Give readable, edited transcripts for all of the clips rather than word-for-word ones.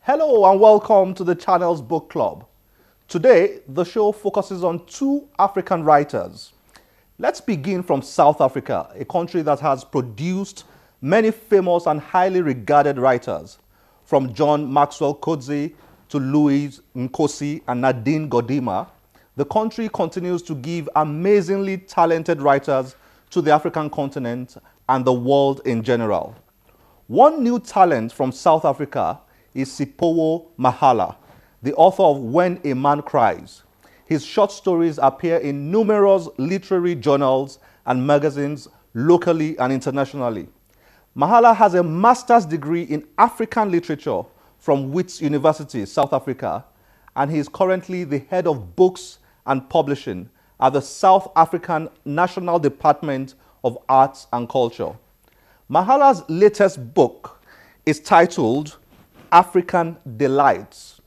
Hello and welcome to the channel's book club. Today, the show focuses on two African writers. Let's begin from South Africa, a country that has produced many famous and highly regarded writers, from John Maxwell Coetzee to Louis Nkosi and Nadine Gordimer. The country continues to give amazingly talented writers to the African continent and the world in general. One new talent from South Africa is Siphiwo Mahala, the author of When a Man Cries. His short stories appear in numerous literary journals and magazines locally and internationally. Mahala has a master's degree in African literature from Wits University, South Africa, and he is currently the head of books and publishing at the South African National Department of Arts and Culture. Mahala's latest book is titled African Delights.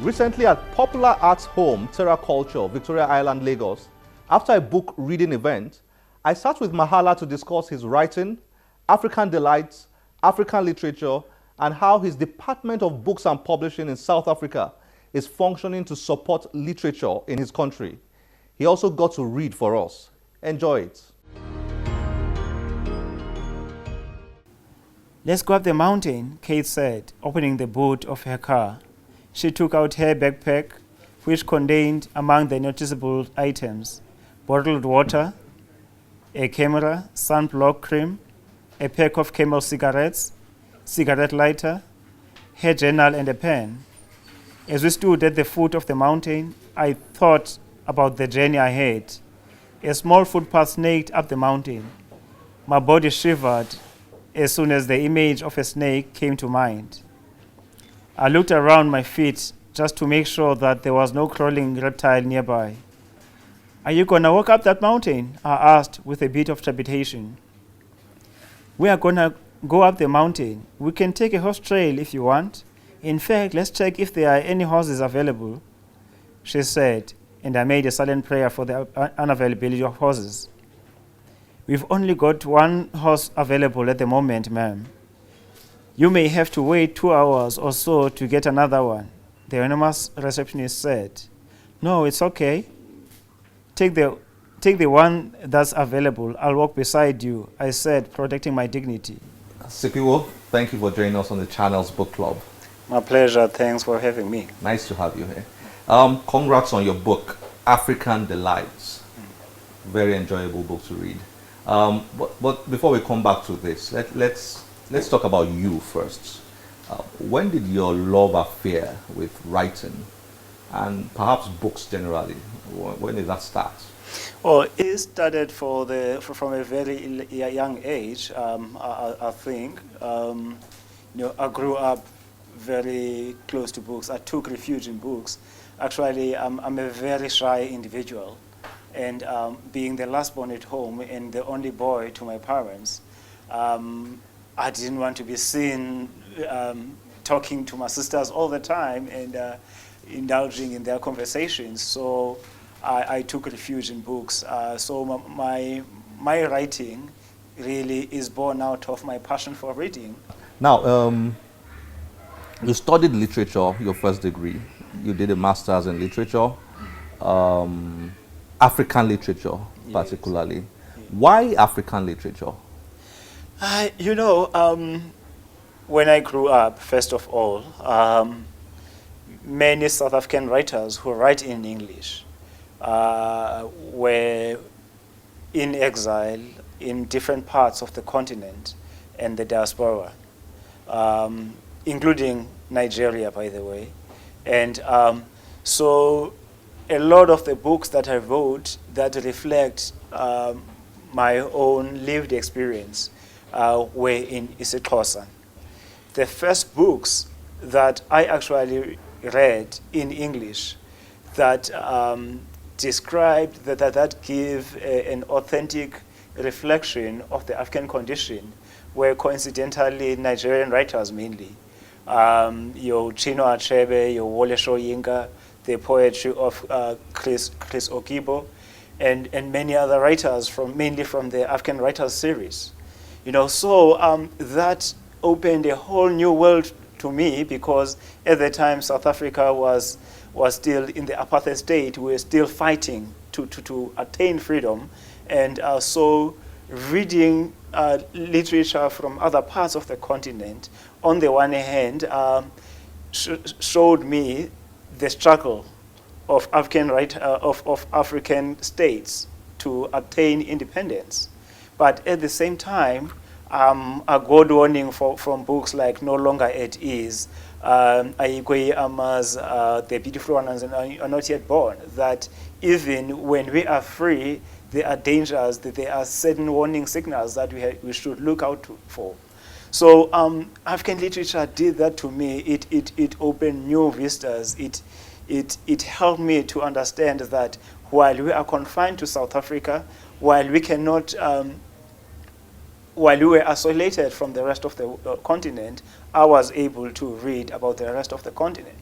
Recently at Popular Arts Home, Terra Culture, Victoria Island, Lagos, after a book reading event, I sat with Mahala to discuss his writing, African delights, African literature, and how his Department of Books and Publishing in South Africa is functioning to support literature in his country. He also got to read for us. Enjoy it. "Let's go up the mountain," Kate said, opening the boot of her car. She took out her backpack, which contained, among the noticeable items, bottled water, a camera, sunblock cream, a pack of Camel cigarettes, cigarette lighter, her journal, and a pen. As we stood at the foot of the mountain, I thought about the journey ahead. A small footpath snaked up the mountain. My body shivered as soon as the image of a snake came to mind. I looked around my feet just to make sure that there was no crawling reptile nearby. "Are you going to walk up that mountain?" I asked with a bit of trepidation. "We are going to go up the mountain. We can take a horse trail if you want. In fact, let's check if there are any horses available," she said, and I made a silent prayer for the unavailability of horses. "We've only got one horse available at the moment, ma'am. You may have to wait 2 hours or so to get another one," the anonymous receptionist said. "No, it's okay. Take the one that's available. I'll walk beside you," I said, protecting my dignity. Siphiwo, thank you for joining us on the channel's book club. My pleasure. Thanks for having me. Nice to have you here. Congrats on your book, African Delights. Very enjoyable book to read. But before we come back to this, let's talk about you first. When did your love affair with writing and perhaps books generally, when did that start? Well, it started from a very young age. I think I grew up very close to books. I took refuge in books. Actually, I'm a very shy individual, and being the last born at home and the only boy to my parents, I didn't want to be seen talking to my sisters all the time and indulging in their conversations. So I took refuge in books. So my writing really is born out of my passion for reading. Now, you studied literature, your first degree. You did a master's in literature, African literature particularly. Yes. Why African literature? When I grew up, first of all, many South African writers who write in English were in exile in different parts of the continent and the diaspora, including Nigeria, by the way. And so a lot of the books that I wrote that reflect my own lived experience were in isiXhosa. The first books that I actually read in English that described, that give an authentic reflection of the African condition were coincidentally Nigerian writers mainly. Your Chino Achebe, your Wole Soyinka, the poetry of Chris Okibo, and many other writers mainly from the African Writers series. So that opened a whole new world to me, because at the time South Africa was still in the apartheid state. We were still fighting to attain freedom, and so reading literature from other parts of the continent, on the one hand, showed me the struggle of African states to attain independence. But at the same time, a good warning from books like No Longer at Ease, Ayikwe Ama's The Beautiful Ones Are Not Yet Born, that even when we are free, there are dangers, that there are certain warning signals that we should look out for. So African literature did that to me. It opened new vistas. It helped me to understand that while we are confined to South Africa, while we cannot, while we were isolated from the rest of the continent, I was able to read about the rest of the continent.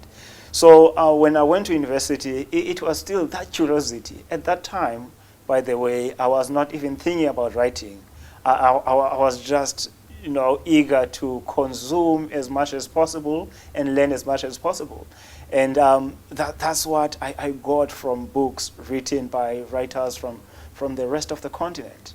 So when I went to university, it was still that curiosity. At that time, by the way, I was not even thinking about writing. I was just eager to consume as much as possible and learn as much as possible. And that's what I got from books written by writers from the rest of the continent.